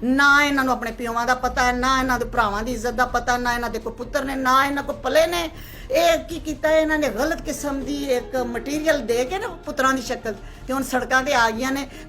ਨਾ ਇਹਨਾਂ ਨੂੰ ਆਪਣੇ ਪਿਓਾਂ ਦਾ ਪਤਾ ਹੈ ਨਾ ਇਹਨਾਂ ਦੇ ਭਰਾਵਾਂ ਦੀ ਇੱਜ਼ਤ ਦਾ ਪਤਾ ਨਾ ਇਹਨਾਂ ਦੇ ਕੋਈ ਪੁੱਤਰ ਨੇ ਨਾ ਇਹਨਾਂ ਕੋ ਪਲੇ ਨੇ ਇਹ ਕੀ ਕੀਤਾ ਇਹਨਾਂ ਨੇ ਗਲਤ ਕਿਸਮ ਦੀ ਇੱਕ ਮਟੀਰੀਅਲ ਦੇ ਕੇ ਨਾ ਪੁੱਤਰਾਂ ਦੀ ਸ਼ਕਲ ਤੇ ਹੁਣ ਸੜਕਾਂ ਤੇ ਆ ਗਈਆਂ ਨੇ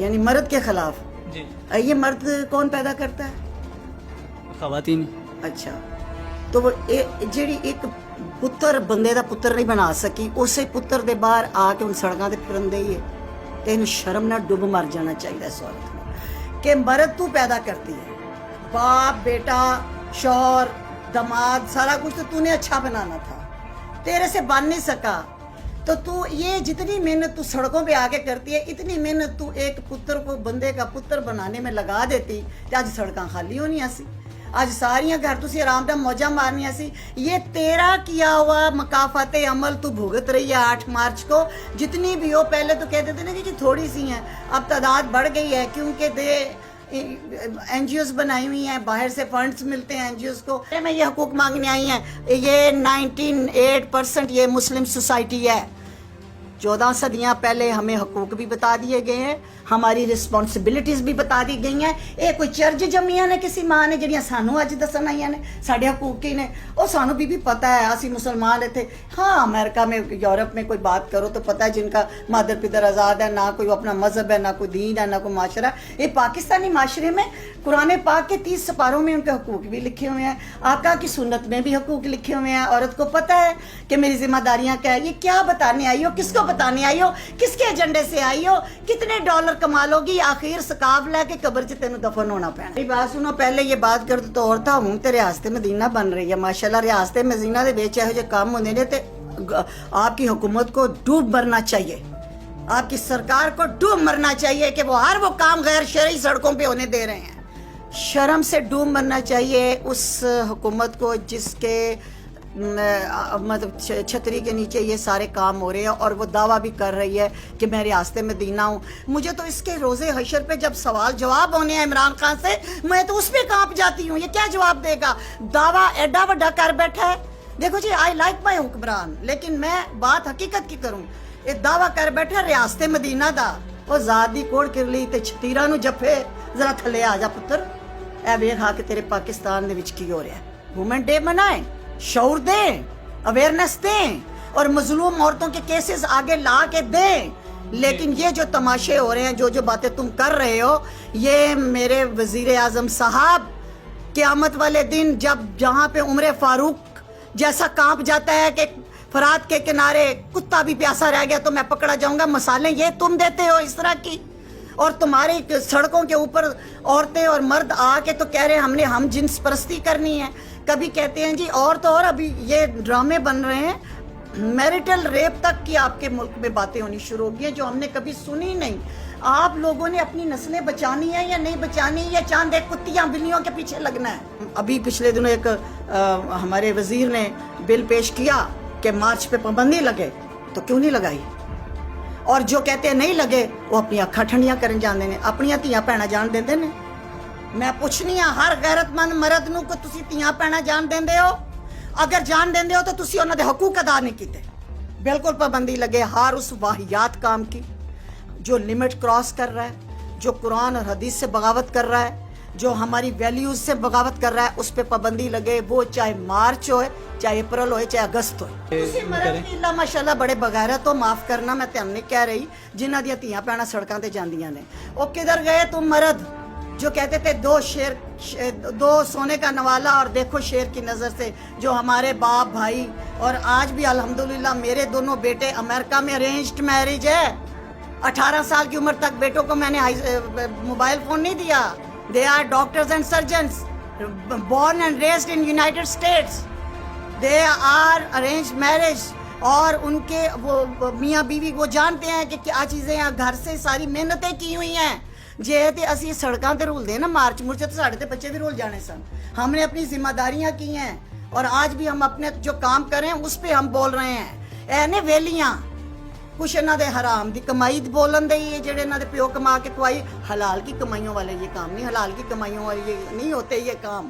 یعنی مرد کے خلاف. جی یہ مرد کون پیدا کرتا ہے؟ خواتین. اچھا تو وہ جیڑی ایک پتر بندے دا پتر نہیں بنا سکی اسے پتر دے باہر آ کے ان سڑکاں تے پھرن دے تینوں شرم نہ ڈب مر جانا چاہیے اس عورت کو کہ مرد تو پیدا کرتی ہے. باپ بیٹا شوہر دماد سارا کچھ تو نے اچھا بنانا تھا, تیرے سے بن نہیں سکا. تو یہ جتنی محنت تو سڑکوں پہ آگے کرتی ہے اتنی محنت تو ایک پتر کو بندے کا پتر بنانے میں لگا دیتی کہ آج سڑکاں خالی ہونی سی, آج ساریاں گھر تو سی آرام دہ موجہ مارنی سی. یہ تیرا کیا ہوا مکافات عمل تو بھگت رہی ہے 8 مارچ کو. جتنی بھی ہو پہلے تو کہتے تھے نا کہ تھوڑی سی ہیں, اب تعداد بڑھ گئی ہے کیونکہ این جی اوز بنائی ہوئی ہیں, باہر سے فنڈز ملتے ہیں این جی اوز کو. میں یہ حقوق مانگنے آئی ہیں. یہ 98% یہ مسلم سوسائٹی ہے. 14 صدیاں پہلے ہمیں حقوق بھی بتا دیے گئے ہیں, ہماری رسپانسبلٹیز بھی بتا دی گئی ہیں. یہ کوئی چرچ جمیاں نے کسی ماں نے جڑیاں سانو اج دسن آئی نے ساڈے حقوق کی نے, وہ سانو بھی پتہ ہے. اسی مسلمان تھے ہاں, امریکہ میں یورپ میں کوئی بات کرو تو پتہ ہے جن کا مادر پدر آزاد ہے, نہ کوئی اپنا مذہب ہے, نہ کوئی دین ہے, نہ کوئی معاشرہ. یہ پاکستانی معاشرے میں قرآن پاک کے 30 سپاروں میں ان کے حقوق بھی لکھے ہوئے ہیں, آقا کی سنت میں بھی حقوق لکھے ہوئے ہیں. عورت کو پتہ ہے کہ میری ذمہ داریاں کیا ہے. یہ کیا بتانے آئی ہو, کس کو بتانے آئی ہو, کس کے ایجنڈے سے آئی ہو, کتنے ڈالر کما لو گی, آخر سکاف لے کے قبر چ تینوں دفن ہونا پینا. میری بات سنو, پہلے یہ بات کر تو اور تھا ہوں تے ریاست مدینہ بن رہی ہے ماشاءاللہ. ریاست مدینہ دے وچ ایہو جے کام ہوندے نے تے آپ کی حکومت کو ڈوب مرنا چاہیے, آپ کی سرکار کو ڈوب مرنا چاہیے کہ وہ ہر وہ کام غیر شرعی سڑکوں پہ ہونے دے رہے ہیں. شرم سے ڈوب مرنا چاہیے اس حکومت کو جس کے مطلب چھتری کے نیچے یہ سارے کام ہو رہے ہیں, اور وہ دعویٰ بھی کر رہی ہے کہ میں ریاست مدینہ ہوں. مجھے تو اس کے روزے حشر پہ جب سوال جواب ہونے ہیں عمران خان سے, میں تو اس پہ کانپ جاتی ہوں. یہ کیا جواب دے گا؟ دعویٰ ایڈا وڈا کر بیٹھا ہے. دیکھو جی, آئی لائک مائی حکمران, لیکن میں بات حقیقت کی کروں. یہ دعویٰ کر بیٹھا ریاست مدینہ دا, وہ ذات دی کوڑ کر لی تے چھتیرا نو جفے ذرا تھلے آ جا پتر, اے ویکھ آ کے تیرے پاکستان دے وچ کی ہو رہا ہے. وومن ڈے منائیں, شعور دیں, اویئرنیس دیں, اور مظلوم عورتوں کے کیسز آگے لا کے دیں. لیکن یہ جو تماشے ہو رہے ہیں, جو باتیں تم کر رہے ہو, یہ میرے وزیر اعظم صاحب قیامت والے دن جب جہاں پہ عمر فاروق جیسا کانپ جاتا ہے کہ فرات کے کنارے کتا بھی پیاسا رہ گیا تو میں پکڑا جاؤں گا, مثالیں یہ تم دیتے ہو اس طرح کی. اور تمہاری سڑکوں کے اوپر عورتیں اور مرد آ کے تو کہہ رہے ہیں ہم جنس پرستی کرنی ہے. کبھی کہتے ہیں جی اور تو اور, ابھی یہ ڈرامے بن رہے ہیں, میریٹل ریپ تک کی آپ کے ملک میں باتیں ہونی شروع ہو گئی ہیں جو ہم نے کبھی سنی نہیں. آپ لوگوں نے اپنی نسلیں بچانی ہے یا نہیں بچانی, یا چاند ایک کتیاں بلیوں کے پیچھے لگنا ہے؟ ابھی پچھلے دنوں ایک ہمارے وزیر نے بل پیش کیا کہ مارچ پہ پابندی لگے, تو کیوں نہیں لگائی؟ اور جو کہتے ہیں نہیں لگے وہ اپنی اکھاں ٹھنڈیاں کرن جاندے نے, اپنی تیاں بھیڑاں جان دیندے نے. میں پوچھنی ہاں ہر غیرت مند مرد نو کہ تسی تیاں بھیڑاں جان دیندے ہو؟ اگر جان دیندے ہو تو تسی انہاں دے حقوق ادا نہیں کیتے. بالکل پابندی لگے ہر اس واہیات کام کی جو لمٹ کراس کر رہا ہے, جو قرآن اور حدیث سے بغاوت کر رہا ہے, جو ہماری ویلیوز سے بغاوت کر رہا ہے, اس پہ پابندی لگے. وہ چاہے مارچ ہوئے, چاہے اپریل ہوئے, چاہے اگست ہوئے. تسی مرد بھی اللہ ماشاءاللہ بڑے بغیرت ہو, معاف کرنا میں تم نہیں کہہ رہی, جنہاں دیاں تیاں بھیڑاں سڑکاں تے جاندیاں نے. وہ کدھر گئے تم مرد جو کہتے تھے دو سونے کا نوالا اور دیکھو شیر کی نظر سے, جو ہمارے باپ بھائی, اور آج بھی الحمدللہ میرے دونوں بیٹے امریکہ میں ارینجڈ میرج ہے. 18 سال کی عمر تک بیٹوں کو میں نے موبائل فون نہیں دیا. They are doctors and surgeons, born and raised in United States. They are arranged marriage. اور ان کے وہ میاں بیوی وہ جانتے ہیں کہ کیا چیزیں ہیں, گھر سے ساری محنتیں کی ہوئی ہیں. جے تے اسی سڑکاں تے رول دے نا مارچ مرچ, تو ساڑھے تے بچے بھی رول جانے سن. ہم نے اپنی ذمہ داریاں کی ہیں, اور آج بھی ہم اپنے جو کام کریں اس پہ ہم بول رہے ہیں. اے نے ویلیاں کچھ انہاں دے حرام دی کمائی بولن دے, یہ جڑے انہاں دے پیو کما کے کوائی, حلال کی کمائیوں والے یہ کام نہیں, حلال کی کمائیوں والے یہ نہیں ہوتے یہ کام.